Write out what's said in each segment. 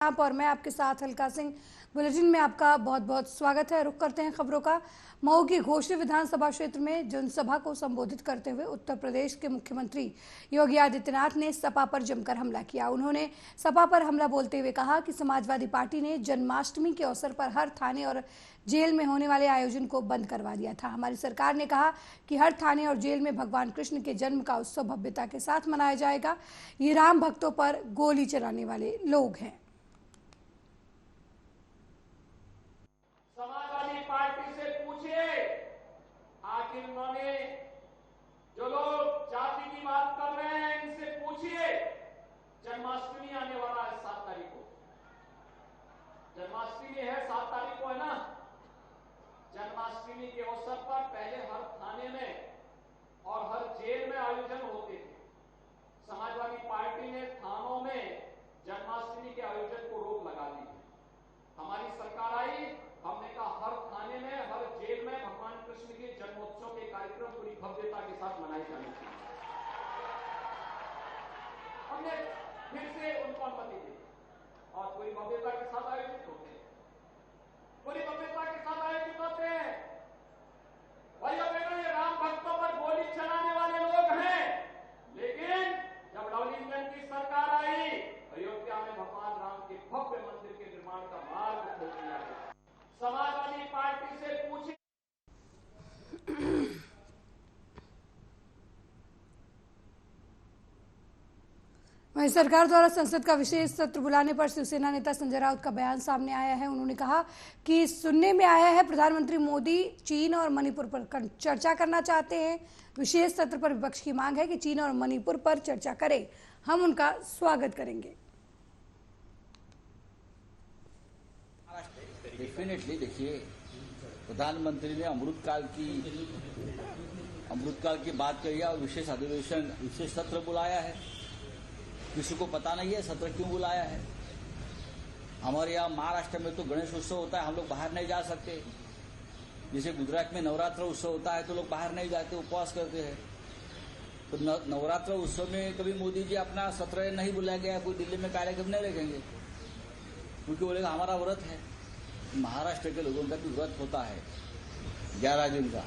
आप और मैं आपके साथ हल्का सिंह। बुलेटिन में आपका बहुत बहुत स्वागत है। रुख करते हैं खबरों का। मऊ की घोषणी विधानसभा क्षेत्र में जनसभा को संबोधित करते हुए उत्तर प्रदेश के मुख्यमंत्री योगी आदित्यनाथ ने सपा पर जमकर हमला किया। उन्होंने सपा पर हमला बोलते हुए कहा कि समाजवादी पार्टी ने जन्माष्टमी के अवसर पर हर थाने और जेल में होने वाले आयोजन को बंद करवा दिया था। हमारी सरकार ने कहा कि हर थाने और जेल में भगवान कृष्ण के जन्म का उत्सव भव्यता के साथ मनाया जाएगा। ये राम भक्तों पर गोली चलाने वाले लोग हैं। समाजवादी पार्टी से पूछिए, आखिर उन्होंने जो लोग जाति की बात कर रहे हैं इनसे पूछिए। जन्माष्टमी आने वाला है 7 तारीख को। जन्माष्टमी है 7 तारीख को, है ना। जन्माष्टमी के अवसर पर पहले हर थाने में और हर जेल में आयोजन होते थे। समाजवादी पार्टी ने थानों में जन्माष्टमी के आयोजन को रोक लगा दी। हमारी सरकार आई, हमने कहा हर थाने में हर जेल में भगवान कृष्ण के जन्मोत्सव के कार्यक्रम पूरी भव्यता के साथ मनाए जाने चाहिए। हमने फिर से उनको अनुमति दी और पूरी भव्यता के साथ आयोजित होते हैं। पूरी भव्यता के साथ आयोजित होते हैं। भाइयों बहनों, ये राम भक्तों पर गोली चलाने वाले लोग हैं। लेकिन जब डेवलपमेंट की सरकार आई, अयोध्या में भगवान राम के भव्य मंदिर के निर्माण का मार्ग खोल दिया गया। समाजवादी पार्टी से पूछे। वहीं सरकार द्वारा संसद का विशेष सत्र बुलाने पर शिवसेना नेता संजय राउत का बयान सामने आया है। उन्होंने कहा कि सुनने में आया है प्रधानमंत्री मोदी चीन और मणिपुर पर चर्चा करना चाहते हैं। विशेष सत्र पर विपक्ष की मांग है कि चीन और मणिपुर पर चर्चा करें, हम उनका स्वागत करेंगे। डेफिनेटली देखिए, प्रधानमंत्री ने अमृतकाल की बात कही है और विशेष अधिवेशन विशेष सत्र बुलाया है। किसी को पता नहीं है सत्र क्यों बुलाया है। हमारे यहाँ महाराष्ट्र में तो गणेश उत्सव होता है, हम लोग बाहर नहीं जा सकते। जैसे गुजरात में नवरात्र उत्सव होता है तो लोग बाहर नहीं जाते, उपवास करते हैं। तो नवरात्र उत्सव में कभी मोदी जी अपना सत्र नहीं बुलाया गया, कोई दिल्ली में कार्यक्रम नहीं रखेंगे क्योंकि बोलेगा हमारा व्रत है। महाराष्ट्र के लोगों का भी व्रत होता है 11 दिन का,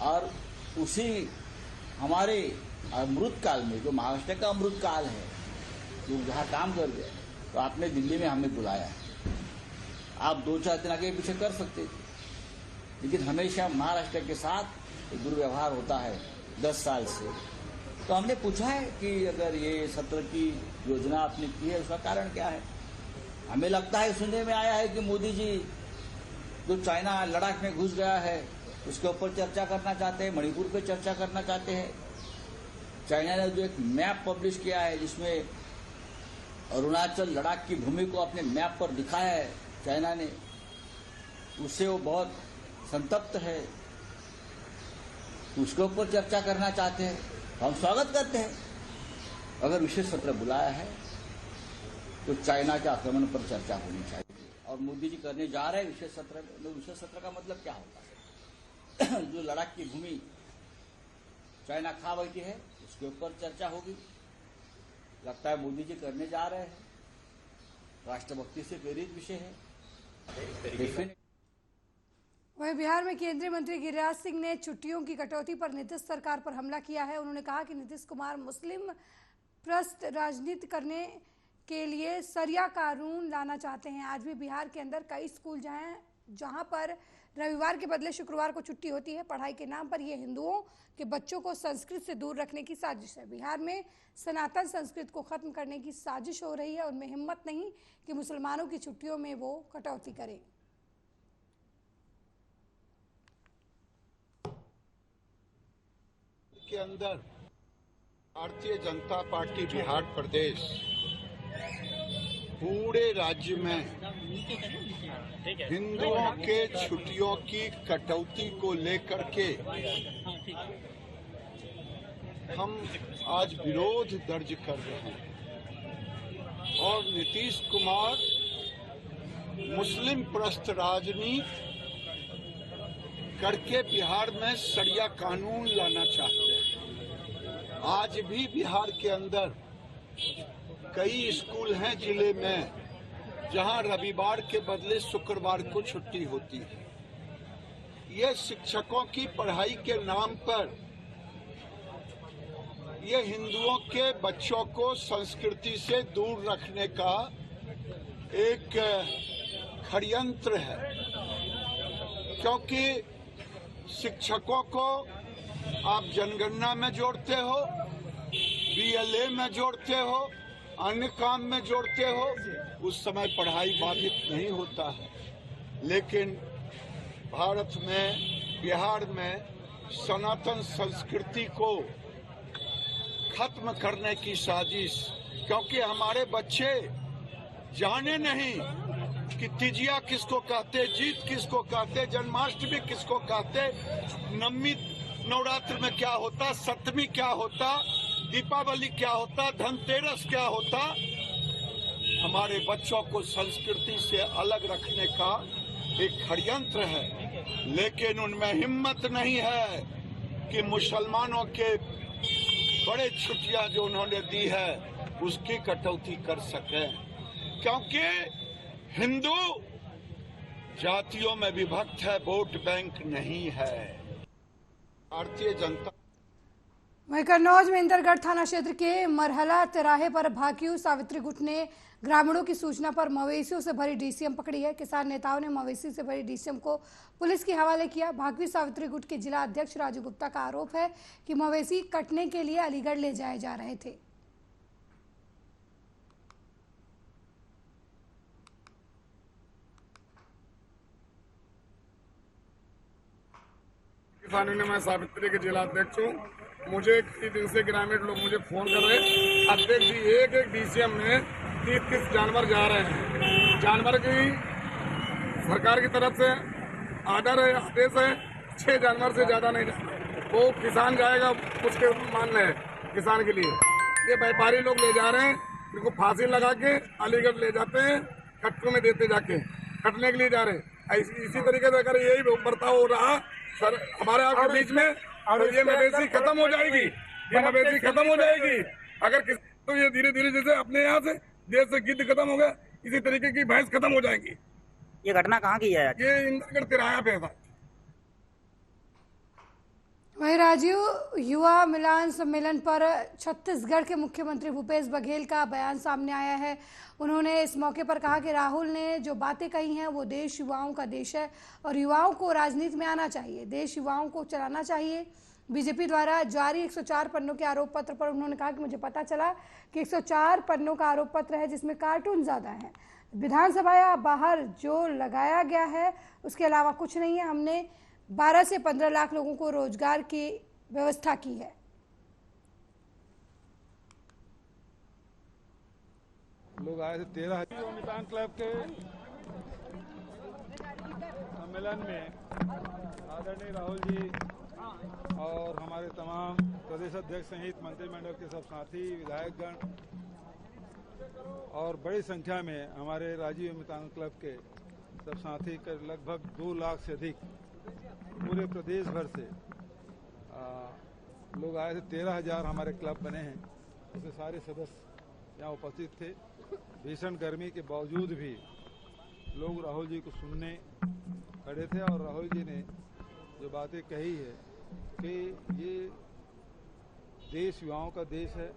और उसी हमारे अमृतकाल में जो महाराष्ट्र का अमृतकाल है, लोग जहाँ काम कर रहे हैं, तो आपने दिल्ली में हमें बुलाया है। आप 2-4 दिन आगे पीछे कर सकते थे, लेकिन हमेशा महाराष्ट्र के साथ दुर्व्यवहार होता है 10 साल से। तो हमने पूछा है कि अगर ये सत्र की योजना आपने की है, उसका कारण क्या है। हमें लगता है, सुनने में आया है कि मोदी जी जो चाइना लद्दाख में घुस गया है उसके ऊपर चर्चा करना चाहते हैं, मणिपुर पे चर्चा करना चाहते हैं। चाइना ने जो एक मैप पब्लिश किया है जिसमें अरुणाचल लद्दाख की भूमि को अपने मैप पर दिखाया है चाइना ने, उससे वो बहुत संतप्त है, उसके ऊपर चर्चा करना चाहते हैं। हम स्वागत करते हैं। अगर विशेष सत्र बुलाया है तो चाइना के आक्रमण पर चर्चा होनी चाहिए और मोदी जी करने जा रहे हैं विशेष सत्र। विशेष सत्र का मतलब क्या होता है जो लद्दाख की भूमि चाइना खा बैठी है उसके ऊपर चर्चा होगी। लगता है मोदी जी करने जा रहे हैं, राष्ट्रभक्ति से प्रेरित विषय है। वहीं बिहार में केंद्रीय मंत्री गिरिराज सिंह ने छुट्टियों की कटौती पर नीतीश सरकार पर हमला किया है। उन्होंने कहा कि नीतीश कुमार मुस्लिम प्रस्त राजनीति करने के लिए सरिया कानून लाना चाहते हैं। आज भी बिहार के अंदर कई स्कूल जहां पर रविवार के बदले शुक्रवार को छुट्टी होती है। पढ़ाई के नाम पर यह हिंदुओं के बच्चों को संस्कृत से दूर रखने की साजिश है। बिहार में सनातन संस्कृत को खत्म करने की साजिश हो रही है। उनमें हिम्मत नहीं कि मुसलमानों की छुट्टियों में वो कटौती करें। के अंदर भारतीय जनता पार्टी बिहार प्रदेश पूरे राज्य में हिंदुओं के छुट्टियों की कटौती को लेकर के हम आज विरोध दर्ज कर रहे हैं और नीतीश कुमार मुस्लिम प्रस्त राजनीति करके बिहार में सरिया कानून लाना चाहते हैं। आज भी बिहार के अंदर कई स्कूल हैं जिले में जहां रविवार के बदले शुक्रवार को छुट्टी होती है। ये शिक्षकों की पढ़ाई के नाम पर ये हिंदुओं के बच्चों को संस्कृति से दूर रखने का एक षड्यंत्र है, क्योंकि शिक्षकों को आप जनगणना में जोड़ते हो, बीएलए में जोड़ते हो, अन्य काम में जोड़ते हो, उस समय पढ़ाई बाधित नहीं होता है। लेकिन भारत में, बिहार में सनातन संस्कृति को खत्म करने की साजिश, क्योंकि हमारे बच्चे जाने नहीं कि तिजिया किसको कहते, जीत किसको कहते, जन्माष्टमी किसको कहते, नवमी नवरात्र में क्या होता, सप्तमी क्या होता, दीपावली क्या होता, धनतेरस क्या होता। हमारे बच्चों को संस्कृति से अलग रखने का एक षड्यंत्र है, लेकिन उनमें हिम्मत नहीं है कि मुसलमानों के बड़े छुट्टियां जो उन्होंने दी है उसकी कटौती कर सके, क्योंकि हिंदू जातियों में विभक्त है, वोट बैंक नहीं है। भारतीय जनता वहीं कन्नौज में इंदरगढ़ थाना क्षेत्र के मरहला तिराहे पर भाकियू सावित्री गुट ने ग्रामीणों की सूचना पर मवेशियों से भरी डीसीएम पकड़ी है। किसान नेताओं ने मवेशी से भरी डीसीएम को पुलिस के हवाले किया। भाकियू सावित्री गुट के जिला अध्यक्ष राजू गुप्ता का आरोप है कि मवेशी कटने के लिए अलीगढ़ ले जाए जा रहे थे। किसानों ने, मैं सावित्री के जिला अध्यक्ष हूँ। मुझे कई दिन से ग्रामीण लोग मुझे फोन कर रहे हैं, अध्यक्ष जी एक डीसीएम में 30 जानवर जा रहे हैं। जानवर की सरकार की तरफ से आर्डर है, आदेश है, 6 जानवर से ज्यादा नहीं जाना। वो किसान जाएगा, उसके मानना है किसान के लिए। ये व्यापारी लोग ले जा रहे हैं, इनको फांसी लगा के अलीगढ़ ले जाते हैं, कट्टों में देते जाके कटने के लिए जा रहे हैं। इसी तरीके से अगर यही बर्ताव हो रहा सर हमारे आपके बीच में, और ये मवेशी खत्म हो जाएगी, ये मवेशी खत्म हो जाएगी। अगर तो ये धीरे धीरे जैसे अपने यहाँ से देश से गिद्ध खत्म हो गया, इसी तरीके की भैंस खत्म हो जाएगी। ये घटना कहाँ की है? ये इंदरगढ़ तिराहा पे था। वहीं राजीव युवा मिलन सम्मेलन पर छत्तीसगढ़ के मुख्यमंत्री भूपेश बघेल का बयान सामने आया है। उन्होंने इस मौके पर कहा कि राहुल ने जो बातें कही हैं वो देश युवाओं का देश है और युवाओं को राजनीति में आना चाहिए, देश युवाओं को चलाना चाहिए। बीजेपी द्वारा जारी 104 पन्नों के आरोप पत्र पर उन्होंने कहा कि मुझे पता चला कि 104 पन्नों का आरोप पत्र है जिसमें कार्टून ज़्यादा है। विधानसभा या बाहर जो लगाया गया है उसके अलावा कुछ नहीं है। हमने 12 से 15 लाख लोगों को रोजगार की व्यवस्था की है। लोग आए थे 13 मितान क्लब के सम्मेलन में आदरणीय राहुल जी और हमारे तमाम प्रदेश अध्यक्ष सहित मंत्रिमंडल के सब साथी, विधायकगण और बड़ी संख्या में हमारे राजीव मितान क्लब के सब साथी कर लगभग 2 लाख से अधिक पूरे प्रदेश भर से लोग आए थे। 13,000 हमारे क्लब बने हैं, उसके सारे सदस्य यहाँ उपस्थित थे। भीषण गर्मी के बावजूद भी लोग राहुल जी को सुनने खड़े थे और राहुल जी ने जो बातें कही है कि ये देश युवाओं का देश है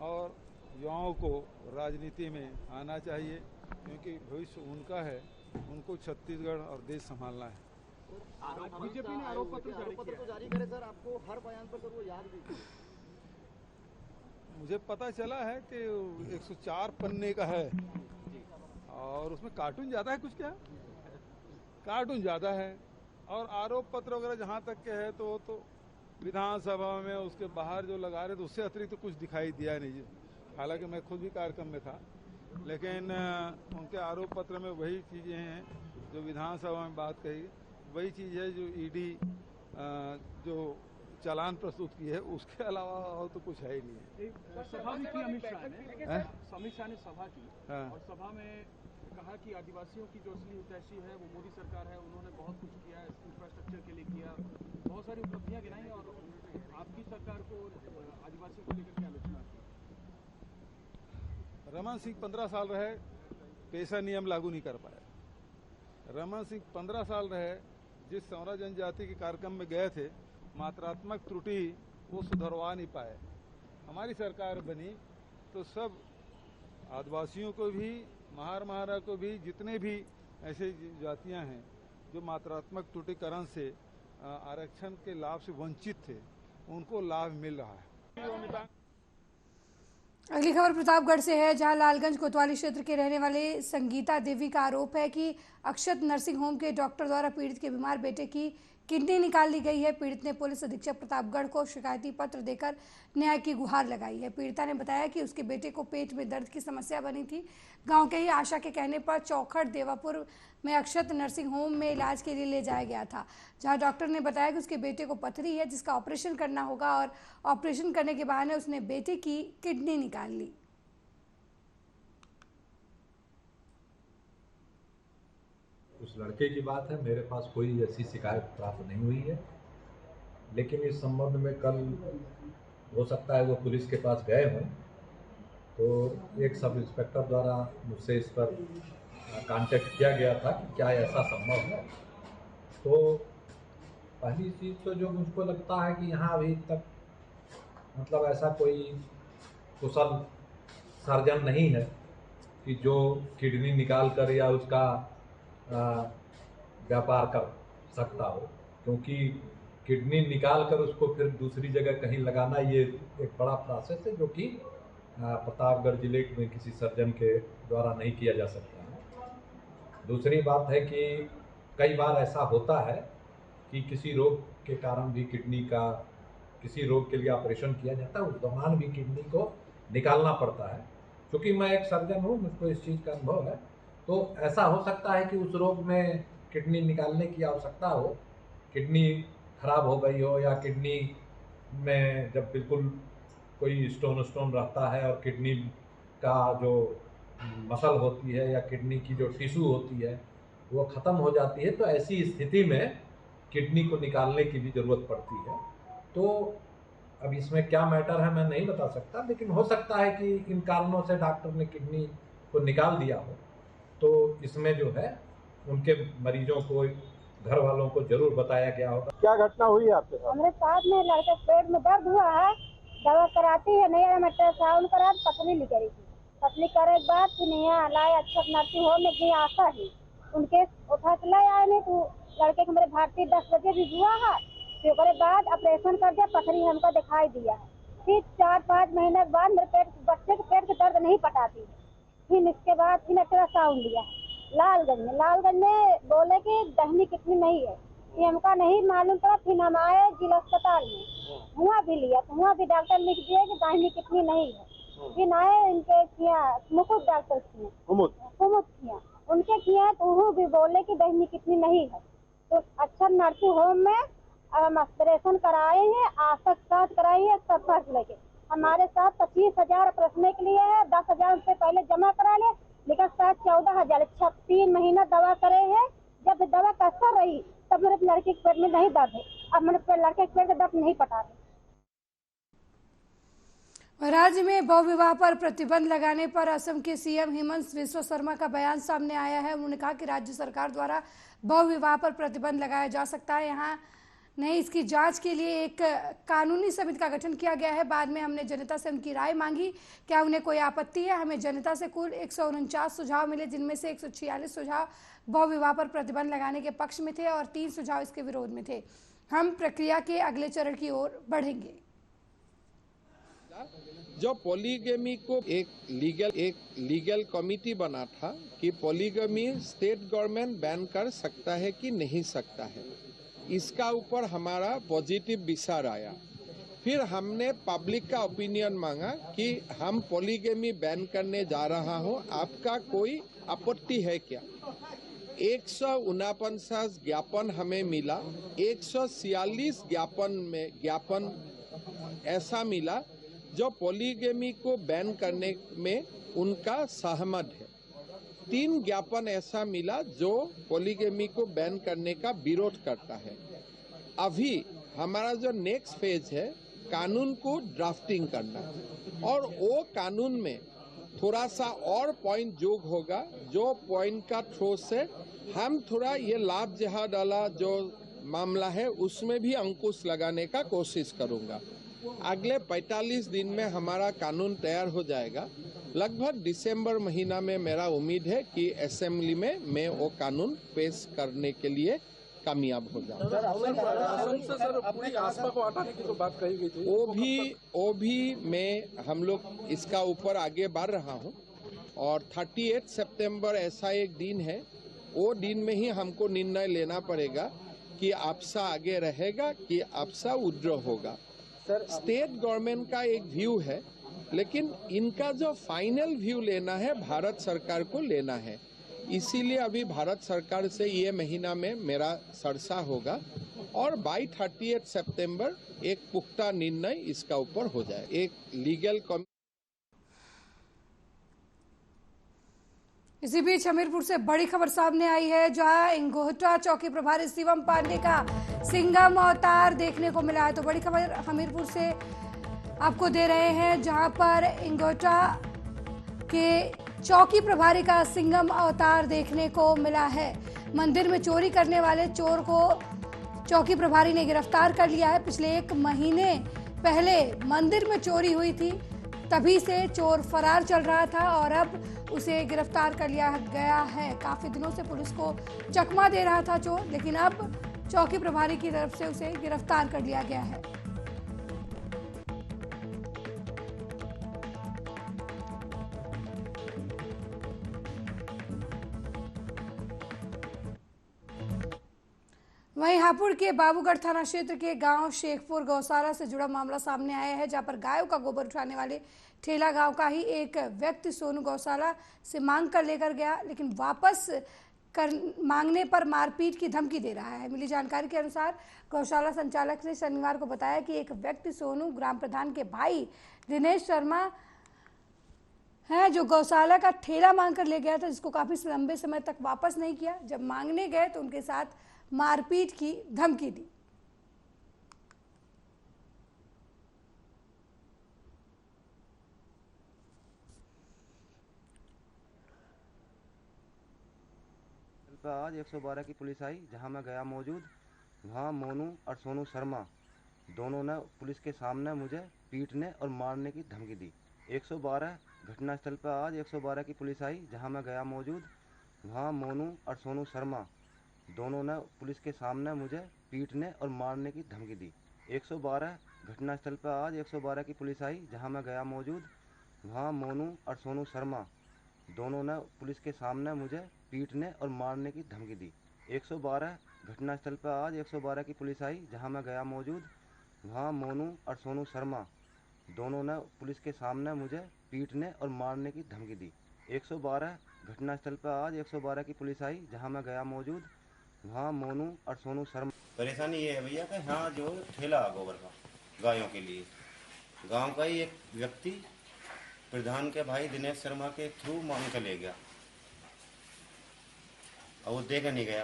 और युवाओं को राजनीति में आना चाहिए, क्योंकि भविष्य उनका है, उनको छत्तीसगढ़ और देश संभालना है। बीजेपी ने आरोप पत्र तो जारी करे सर, आपको हर बयान पर सर वो याद भी। मुझे पता चला है कि 104 पन्ने का है और उसमें कार्टून ज्यादा है। कुछ क्या कार्टून ज्यादा है और आरोप पत्र वगैरह जहां तक के है तो विधानसभा में उसके बाहर जो लगा रहे थे उससे अतिरिक्त तो कुछ दिखाई दिया नहीं। हालांकि मैं खुद भी कार्यक्रम में था, लेकिन उनके आरोप पत्र में वही चीजें हैं जो विधानसभा में बात कही, वही चीज है जो ईडी जो चालान प्रस्तुत की है, उसके अलावा और तो कुछ है ही नहीं है। सभा भी की अमित शाह ने सभा की और सभा में कहा कि आदिवासियों की जो असली हितैषी है वो मोदी सरकार है, उन्होंने बहुत कुछ किया, इंफ्रास्ट्रक्चर के लिए किया, बहुत सारी उपलब्धियां गिनाई और आपकी सरकार को आदिवासियों को लेकर क्या आलोचना की? रमन सिंह 15 साल रहे, पेशा नियम लागू नहीं कर पाए। रमन सिंह 15 साल रहे, जिस सौरा जनजाति के कार्यक्रम में गए थे, मात्रात्मक त्रुटि वो सुधरवा नहीं पाए। हमारी सरकार बनी तो सब आदिवासियों को भी, महार महारा को भी, जितने भी ऐसे जातियां हैं जो मात्रात्मक त्रुटिकरण से आरक्षण के लाभ से वंचित थे, उनको लाभ मिल रहा है। अगली खबर प्रतापगढ़ से है, जहां लालगंज कोतवाली क्षेत्र के रहने वाले संगीता देवी का आरोप है कि अक्षत नर्सिंग होम के डॉक्टर द्वारा पीड़ित के बीमार बेटे की किडनी निकाल ली गई है। पीड़ित ने पुलिस अधीक्षक प्रतापगढ़ को शिकायती पत्र देकर न्याय की गुहार लगाई है। पीड़िता ने बताया कि उसके बेटे को पेट में दर्द की समस्या बनी थी। गांव के ही आशा के कहने पर चौखट देवापुर में अक्षत नर्सिंग होम में इलाज के लिए ले जाया गया था, जहां डॉक्टर ने बताया कि उसके बेटे को पथरी है, जिसका ऑपरेशन करना होगा, और ऑपरेशन करने के बहाने उसने बेटे की किडनी निकाल ली। उस लड़के की बात है, मेरे पास कोई ऐसी शिकायत प्राप्त नहीं हुई है, लेकिन इस संबंध में कल हो सकता है वो पुलिस के पास गए हों, तो एक सब इंस्पेक्टर द्वारा मुझसे इस पर कांटेक्ट किया गया था कि क्या ऐसा संभव है। तो पहली चीज़ तो जो मुझको लगता है कि यहाँ अभी तक मतलब ऐसा कोई कुशल सर्जन नहीं है कि जो किडनी निकाल कर या उसका व्यापार कर सकता हो, क्योंकि किडनी निकाल कर उसको फिर दूसरी जगह कहीं लगाना ये एक बड़ा प्रोसेस है, जो कि प्रतापगढ़ जिले में किसी सर्जन के द्वारा नहीं किया जा सकता है। दूसरी बात है कि कई बार ऐसा होता है कि किसी रोग के कारण भी किडनी का किसी रोग के लिए ऑपरेशन किया जाता है, उस दौरान भी किडनी को निकालना पड़ता है। क्योंकि मैं एक सर्जन हूँ, मुझको इस चीज़ का अनुभव है, तो ऐसा हो सकता है कि उस रोग में किडनी निकालने की आवश्यकता हो, किडनी खराब हो गई हो, या किडनी में जब बिल्कुल कोई स्टोन रहता है और किडनी का जो मसल होती है या किडनी की जो टिश्यू होती है वो ख़त्म हो जाती है, तो ऐसी स्थिति में किडनी को निकालने की भी ज़रूरत पड़ती है। तो अब इसमें क्या मैटर है मैं नहीं बता सकता, लेकिन हो सकता है कि इन कारणों से डॉक्टर ने किडनी को निकाल दिया हो, तो इसमें जो है उनके मरीजों को, घर वालों को जरूर बताया गया होगा। क्या घटना हुई है आपके साथ? हमारे साथ में लड़के पेट में दर्द हुआ है, दवा कराती है, नहीं अल्ट्रासाउंड करा, पतली निकली थी। पतली करे के बाद फिर यहाँ लाए अक्षत नर्सिंग होम में गई, आशा ही उनके उठा के लाए आए नहीं, तो लड़के के मेरे भारतीय 10 बजे भी हुआ है। फिर उसके बाद ऑपरेशन कर दिया, पथरी हमको दिखाई दिया है। फिर 4-5 महीने के बाद मेरे बच्चे के पेट के दर्द नहीं पटाती। फिर इसके बाद फिर अल्ट्रासाउंड लिया लालगंज में बोले कि दहनी कितनी नहीं है, ये हमका नहीं मालूम पड़ा। फिर हम आए जिला अस्पताल में, वहाँ भी लिया, तो वहाँ भी डॉक्टर लिख दिए कि दहनी कितनी नहीं है। फिर आए इनके किया मुकुट डॉक्टर किया, कुमुद किया, उनके किया, तो वो भी बोले कि दहनी कितनी नहीं है। तो अच्छा नर्सिंग होम में हम ऑपरेशन कराए हैं, आशक जांच कराई है, सब खर्च लेके हमारे साथ 25,000 ऑपरेशन के लिए है। 10,000 रुपये पहले जमा करा ले, लेकिन साथ 14,000 3 महीना दवा करे हैं। जब दवा का असर रही तब मेरे लड़के के पेट में नहीं दर्द है, अब मेरे लड़के के पेट में दर्द नहीं पटा रहे। राज्य में बहु विवाह पर प्रतिबंध लगाने पर असम के सीएम हेमंत बिस्वा शर्मा का बयान सामने आया है। उन्होंने कहा कि राज्य सरकार द्वारा बहु विवाह पर प्रतिबंध लगाया जा सकता है, यहाँ नहीं, इसकी जांच के लिए एक कानूनी समिति का गठन किया गया है। बाद में हमने जनता से उनकी राय मांगी, क्या उन्हें कोई आपत्ति है। हमें जनता से कुल 149 सुझाव मिले, जिनमें से 146 सुझाव बहु विवाह पर प्रतिबंध लगाने के पक्ष में थे और 3 सुझाव इसके विरोध में थे। हम प्रक्रिया के अगले चरण की ओर बढ़ेंगे। जो पॉलीगेमी को एक लीगल कमिटी बना था कि पॉलीगेमी स्टेट गवर्नमेंट बैन कर सकता है कि नहीं सकता है, इसका ऊपर हमारा पॉजिटिव विचार आया। फिर हमने पब्लिक का ओपिनियन मांगा कि हम पॉलीगेमी बैन करने जा रहा हूं, आपका कोई आपत्ति है क्या। 149 ज्ञापन हमें मिला, 146 ज्ञापन ऐसा मिला जो पॉलीगेमी को बैन करने में उनका सहमत है। 3 ज्ञापन ऐसा मिला जो पॉलीगेमी को बैन करने का विरोध करता है। अभी हमारा जो नेक्स्ट फेज है कानून को ड्राफ्टिंग करना, और वो कानून में थोड़ा सा और पॉइंट जोग होगा, जो पॉइंट का थ्रो से हम थोड़ा ये लाभ जहाद वाला जो मामला है उसमें भी अंकुश लगाने का कोशिश करूंगा। अगले 45 दिन में हमारा कानून तैयार हो जाएगा। लगभग दिसंबर महीना में मेरा उम्मीद है कि असेंबली में मैं वो कानून पेश करने के लिए कामयाब हो जाऊं। सर पूरी आस्था को हटाने की तो बात कही गई थी, वो भी मैं हम लोग इसका ऊपर आगे बढ़ रहा हूं और 38 सितंबर ऐसा एक दिन है, वो दिन में ही हमको निर्णय लेना पड़ेगा कि आपसा आगे रहेगा कि आपसा विड्रॉ होगा। स्टेट गवर्नमेंट का एक व्यू है, लेकिन इनका जो फाइनल व्यू लेना है भारत सरकार को लेना है। इसीलिए अभी भारत सरकार से ये महीना में मेरा चर्चा होगा और बाय 38 सितंबर एक पुख्ता निर्णय इसका ऊपर हो जाए। एक लीगल इसी बीच हमीरपुर से बड़ी खबर सामने आई है, जहां इंगोहटा चौकी प्रभारी शिवम पांडे का सिंघम अवतार देखने को मिला है। तो बड़ी खबर हमीरपुर से आपको दे रहे हैं, जहां पर इंगोहटा के चौकी प्रभारी का सिंघम अवतार देखने को मिला है। मंदिर में चोरी करने वाले चोर को चौकी प्रभारी ने गिरफ्तार कर लिया है। पिछले 1 महीने पहले मंदिर में चोरी हुई थी, तभी से चोर फरार चल रहा था और अब उसे गिरफ्तार कर लिया गया है। काफी दिनों से पुलिस को चकमा दे रहा था चोर, लेकिन अब चौकी प्रभारी की तरफ से उसे गिरफ्तार कर लिया गया है। वहीं हापुड़ के बाबूगढ़ थाना क्षेत्र के गांव शेखपुर गौशाला से जुड़ा मामला सामने आया है, जहां पर गायों का गोबर उठाने वाले ठेला गांव का ही एक व्यक्ति सोनू गौशाला से मांग कर लेकर गया, लेकिन वापस मांगने पर मारपीट की धमकी दे रहा है। मिली जानकारी के अनुसार गौशाला संचालक ने शनिवार को बताया कि एक व्यक्ति सोनू ग्राम प्रधान के भाई दिनेश शर्मा है, जो गौशाला का ठेला मांग कर ले गया था, जिसको काफी लंबे समय तक वापस नहीं किया। जब मांगने गए तो उनके साथ मारपीट की धमकी दी। आज 112 की पुलिस आई, जहां मैं गया मौजूद। वहां मोनू और सोनू शर्मा दोनों ने पुलिस के सामने मुझे पीटने और मारने की धमकी दी। 112 घटनास्थल पर आज 112 की पुलिस आई, जहां मैं गया मौजूद। वहां मोनू और सोनू शर्मा दोनों ने पुलिस के सामने मुझे पीटने और मारने की धमकी दी। 112 घटनास्थल पर आज 112 की पुलिस आई, जहां मैं गया मौजूद। वहां मोनू और सोनू शर्मा दोनों ने पुलिस के सामने मुझे पीटने और मारने की धमकी दी। 112 घटनास्थल पर आज 112 की पुलिस आई, जहां मैं गया मौजूद। वहां मोनू और सोनू शर्मा दोनों ने पुलिस के सामने मुझे पीटने और मारने की धमकी दी। 112 घटनास्थल पर आज 112 की पुलिस आई, जहां मैं गया मौजूद। वहाँ मोनू और सोनू शर्मा। परेशानी ये है भैया कि यहाँ जो ठेला गोबर का गायों के लिए, गांव का ही एक व्यक्ति प्रधान के भाई दिनेश शर्मा के थ्रू मांग कर ले गया और वो देकर नहीं गया।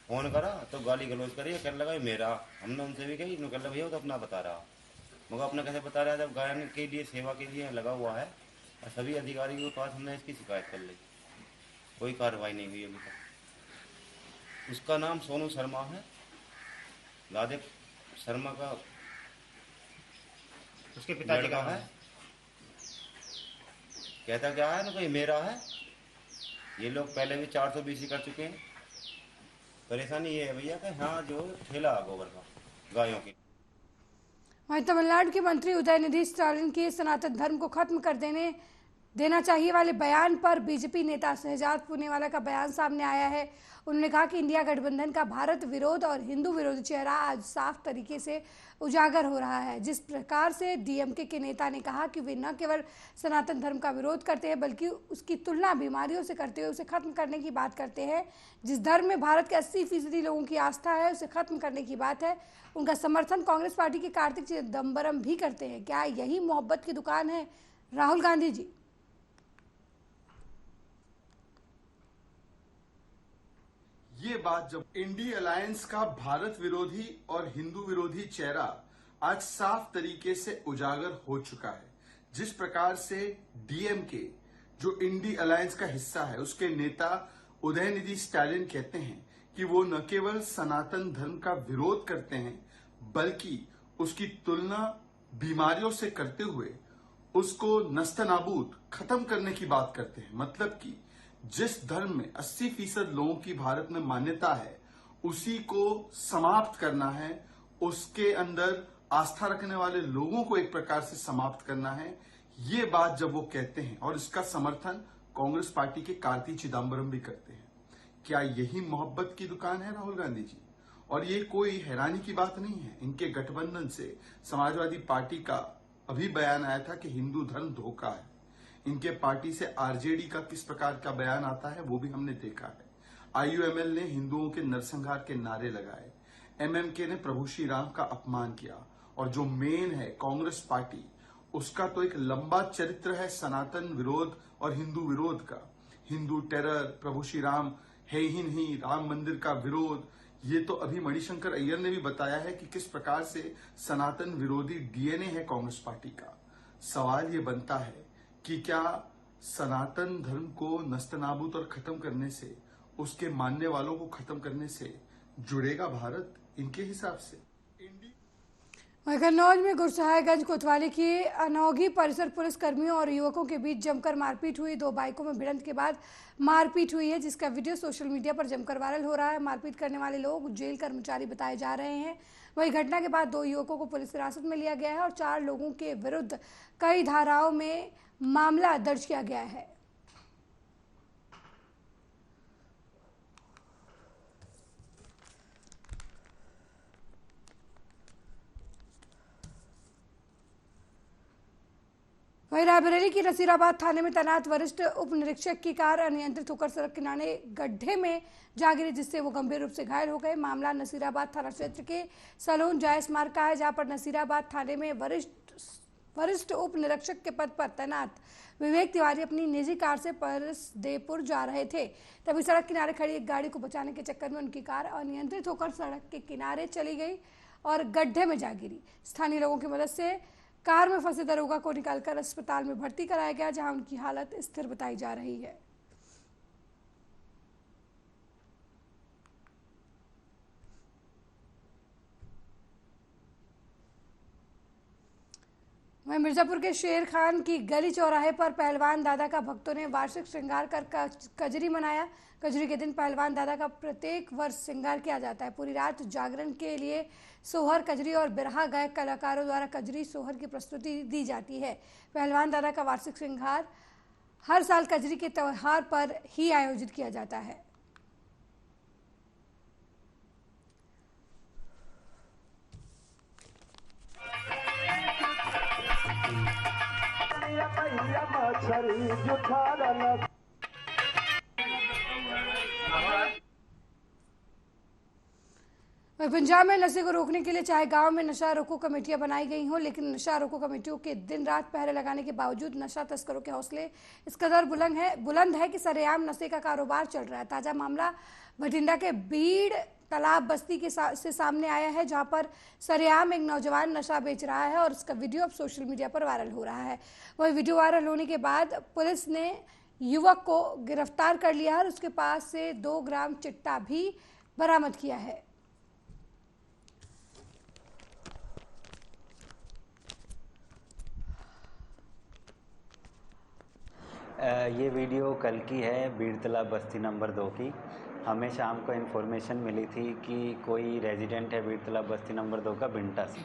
फोन करा तो गाली गलौज करी, कर लगा मेरा। हमने उनसे भी कही, कर लगा भैया तो अपना बता रहा, मगर अपना कैसे बता रहा है जब गायन के लिए सेवा के लिए लगा हुआ है। और सभी अधिकारियों के पास हमने इसकी शिकायत कर ली, कोई कार्रवाई नहीं हुई अभी तक। उसका नाम सोनू शर्मा है, लादेव शर्मा का उसके पिताजी का है। कहता क्या है ना, कोई मेरा है। ये लोग पहले भी 420 कर चुके हैं। परेशानी ये है भैया कि हाँ जो ठेला गोबर का गायों की। वहीं तमिलनाडु के मंत्री उदयनिधि स्टालिन के सनातन धर्म को खत्म कर देना चाहिए वाले बयान पर बीजेपी नेता शहजाद पूनेवाला का बयान सामने आया है। उन्होंने कहा कि इंडिया गठबंधन का भारत विरोध और हिंदू विरोधी चेहरा आज साफ तरीके से उजागर हो रहा है। जिस प्रकार से डीएमके के नेता ने कहा कि वे न केवल सनातन धर्म का विरोध करते हैं, बल्कि उसकी तुलना बीमारियों से करते हुए उसे खत्म करने की बात करते हैं। जिस धर्म में भारत के 80% लोगों की आस्था है, उसे खत्म करने की बात है। उनका समर्थन कांग्रेस पार्टी के कार्तिक चिदम्बरम भी करते हैं। क्या यही मोहब्बत की दुकान है? राहुल गांधी जी। ये बात जब इंडी अलायंस का भारत विरोधी और हिंदू विरोधी चेहरा आज साफ तरीके से उजागर हो चुका है। जिस प्रकार से डीएमके जो इंडी अलायंस का हिस्सा है, उसके नेता उदयनिधि स्टालिन कहते हैं कि वो न केवल सनातन धर्म का विरोध करते हैं बल्कि उसकी तुलना बीमारियों से करते हुए उसको नस्तनाबूद खत्म करने की बात करते हैं। मतलब कि जिस धर्म में 80% लोगों की भारत में मान्यता है उसी को समाप्त करना है, उसके अंदर आस्था रखने वाले लोगों को एक प्रकार से समाप्त करना है। ये बात जब वो कहते हैं और इसका समर्थन कांग्रेस पार्टी के कार्ति चिदम्बरम भी करते हैं। क्या यही मोहब्बत की दुकान है राहुल गांधी जी? और ये कोई हैरानी की बात नहीं है। इनके गठबंधन से समाजवादी पार्टी का अभी बयान आया था कि हिंदू धर्म धोखा है। इनके पार्टी से आरजेडी का किस प्रकार का बयान आता है वो भी हमने देखा है। आईयूएमएल ने हिंदुओं के नरसंहार के नारे लगाए, एमएमके ने प्रभु श्री राम का अपमान किया, और जो मेन है कांग्रेस पार्टी, उसका तो एक लंबा चरित्र है सनातन विरोध और हिंदू विरोध का। हिंदू टेरर, प्रभु श्री राम है ही नहीं, राम मंदिर का विरोध। ये तो अभी मणिशंकर अय्यर ने भी बताया है कि किस प्रकार से सनातन विरोधी डीएनए है कांग्रेस पार्टी का। सवाल ये बनता है कि क्या सनातन धर्म को नस्तनाबूद और खत्म करने से, उसके मानने वालों को खत्म करने से जुड़ेगा भारत इनके हिसाब से? कन्नौज में गुरसहायगंज कोतवाली की अनोगी परिसर पुलिस कर्मियों और युवकों के बीच जमकर मारपीट हुई। 2 बाइकों में भिड़ंत के बाद मारपीट हुई है, जिसका वीडियो सोशल मीडिया पर जमकर वायरल हो रहा है। मारपीट करने वाले लोग जेल कर्मचारी बताए जा रहे हैं। वहीं घटना के बाद 2 युवकों को पुलिस हिरासत में लिया गया है और 4 लोगों के विरुद्ध कई धाराओं में मामला दर्ज किया गया है। वहीं रायबरेली की नसीराबाद थाने में तैनात वरिष्ठ उप निरीक्षक की कार अनियंत्रित होकर सड़क किनारे गड्ढे में जा गिरी, जिससे वो गंभीर रूप से घायल हो गए। मामला नसीराबाद थाना क्षेत्र के सलोन जायस मार्ग का है, जहां पर नसीराबाद थाने में वरिष्ठ उप निरीक्षक के पद पर तैनात विवेक तिवारी अपनी निजी कार से परसदेपुर जा रहे थे। तभी सड़क किनारे खड़ी एक गाड़ी को बचाने के चक्कर में उनकी कार अनियंत्रित होकर सड़क के किनारे चली गई और गड्ढे में जा गिरी। स्थानीय लोगों की मदद से कार में फंसे दरोगा को निकालकर अस्पताल में भर्ती कराया गया, जहां उनकी हालत स्थिर बताई जा रही है। वहीं मिर्जापुर के शेर खान की गली चौराहे पर पहलवान दादा का भक्तों ने वार्षिक श्रृंगार कर कजरी मनाया। कजरी के दिन पहलवान दादा का प्रत्येक वर्ष श्रृंगार किया जाता है। पूरी रात जागरण के लिए सोहर, कजरी और बिरहा गायक कलाकारों द्वारा कजरी सोहर की प्रस्तुति दी जाती है। पहलवान दादा का वार्षिक श्रृंगार हर साल कजरी के त्योहार पर ही आयोजित किया जाता है। पंजाब में नशे को रोकने के लिए चाहे गांव में नशा रोको कमेटियां बनाई गई हों, लेकिन नशा रोको कमेटियों के दिन रात पहरे लगाने के बावजूद नशा तस्करों के हौसले इस कदर बुलंद है कि सरेआम नशे का कारोबार चल रहा है। ताजा मामला बठिंडा के बीड़ तालाब बस्ती से सामने आया है, जहां पर सरेआम एक नौजवान नशा बेच रहा है और इसका वीडियो अब सोशल मीडिया पर वायरल हो रहा है। वही वीडियो वायरल होने के बाद पुलिस ने युवक को गिरफ्तार कर लिया और उसके पास से 2 ग्राम चिट्टा भी बरामद किया है। ये वीडियो कल की है, बीड़ तालाब बस्ती नंबर 2 की। हमें शाम को इन्फॉर्मेशन मिली थी कि कोई रेजिडेंट है बीड़ तालाब बस्ती नंबर 2 का बिंटा से,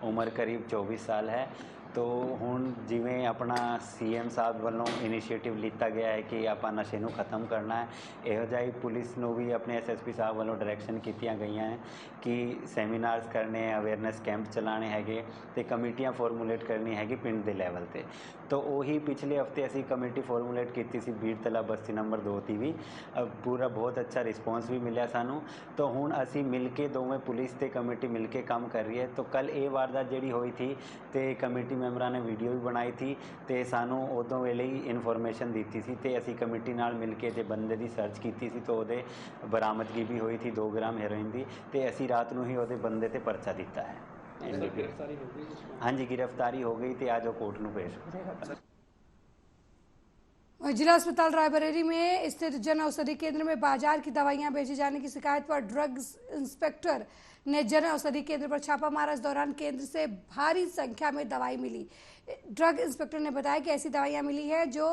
उम्र करीब 24 साल है। तो हुण जिवें अपना सीएम साहब वालों इनिशिएटिव लिता गया है कि आपां नशे नूं खत्म करना है, इहो जिहा ही पुलिस नूं भी अपने एसएसपी साहब वालों डायरैक्शन कीतियां गईयां हैं कि सैमीनार्स करने, अवेयरनेस कैंप चलाने हैगे ते कमेटियां फॉर्मूलेट करनी हैगी पिंड दे लैवल ते। तो ਉਹੀ पिछले हफ्ते असी कमेटी फॉर्मूलेट की सी बीड़ तालाब बस्ती नंबर 2 ती भी पूरा बहुत अच्छा रिस्पॉन्स भी मिलिया सानू। तो हुण असी मिल के दोवें पुलिस ते कमेटी मिल के काम कर रही है। तो कल ये वारदात जिहड़ी होई थी ते कमेटी मैंबरां ने वीडियो भी बनाई थी ते सानू उदों वेले ही इन्फॉर्मेशन दी सी ते असी कमेटी नाल मिल के ते बंदे दी सर्च की सी तो उहदे बरामदगी भी हुई थी 2 ग्राम हेरोइन दी ते असी रात नूं ही उहदे बंदे ते परचा दिता है। हाँ जी, गिरफ्तारी हो गई तो आज वो कोर्ट में पेश हो। जिला अस्पताल रायबरेली में स्थित जन औषधि केंद्र में बाजार की दवाइयां बेचे जाने की शिकायत पर ड्रग्स इंस्पेक्टर ने जन औषधि केंद्र पर छापा मारा। इस दौरान केंद्र से भारी संख्या में दवाई मिली। ड्रग इंस्पेक्टर ने बताया कि ऐसी दवाइयां मिली है जो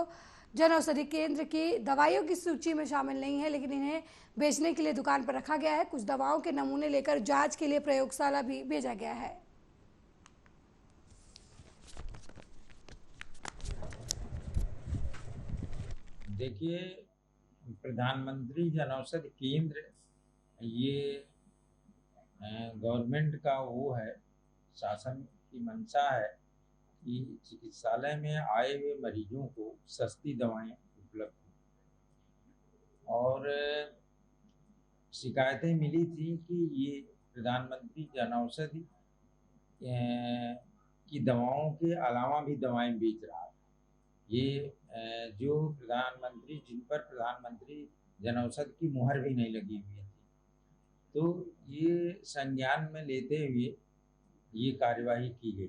जन औषधि केंद्र की दवाइयों की सूची में शामिल नहीं है, लेकिन इन्हें बेचने के लिए दुकान पर रखा गया है। कुछ दवाओं के नमूने लेकर जांच के लिए प्रयोगशाला भी भेजा गया है। देखिए, प्रधानमंत्री जन औषधि केंद्र ये गवर्नमेंट का वो है, शासन की मंशा है कि चिकित्सालय में आए हुए मरीजों को सस्ती दवाएं उपलब्ध हों। और शिकायतें मिली थी कि ये प्रधानमंत्री जन औषधि की दवाओं के अलावा भी दवाएं बेच रहा है। ये जो प्रधानमंत्री, जिन पर प्रधानमंत्री जन औषधि की मुहर भी नहीं लगी हुई थी, तो ये संज्ञान में लेते हुए ये कार्यवाही की गई,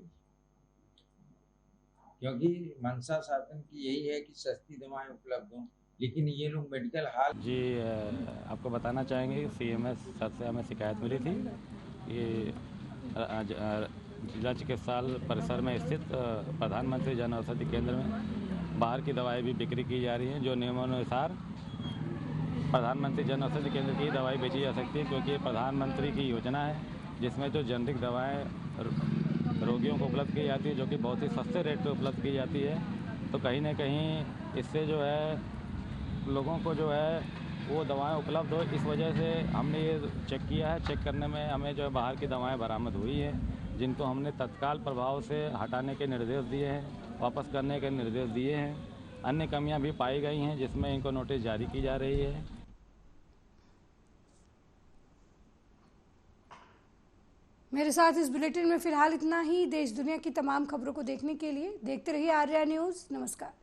क्योंकि मंशा शासन की यही है कि सस्ती दवाएं उपलब्ध हों, लेकिन ये लोग मेडिकल हॉल। जी, आपको बताना चाहेंगे CMS सर से हमें शिकायत मिली थी। ये जिला चिकित्सालय परिसर में स्थित प्रधानमंत्री जन औषधि केंद्र में बाहर की दवाएं भी बिक्री की जा रही हैं, जो नियमानुसार प्रधानमंत्री जन औषधि केंद्र की दवाई बेची जा सकती है, क्योंकि ये प्रधानमंत्री की योजना है जिसमें जो जेनरिक दवाएं रोगियों को उपलब्ध की जाती है, जो कि बहुत ही सस्ते रेट पे उपलब्ध की जाती है। तो कहीं ना कहीं इससे जो है लोगों को जो है वो दवाएं उपलब्ध हो, इस वजह से हमने ये चेक किया है। चेक करने में हमें जो है बाहर की दवाएँ बरामद हुई हैं, जिनको हमने तत्काल प्रभाव से हटाने के निर्देश दिए हैं, वापस करने के निर्देश दिए हैं। अन्य कमियां भी पाई गई हैं, जिसमें इनको नोटिस जारी की जा रही है। मेरे साथ इस बुलेटिन में फिलहाल इतना ही। देश दुनिया की तमाम खबरों को देखने के लिए देखते रहिए आर्या न्यूज़। नमस्कार।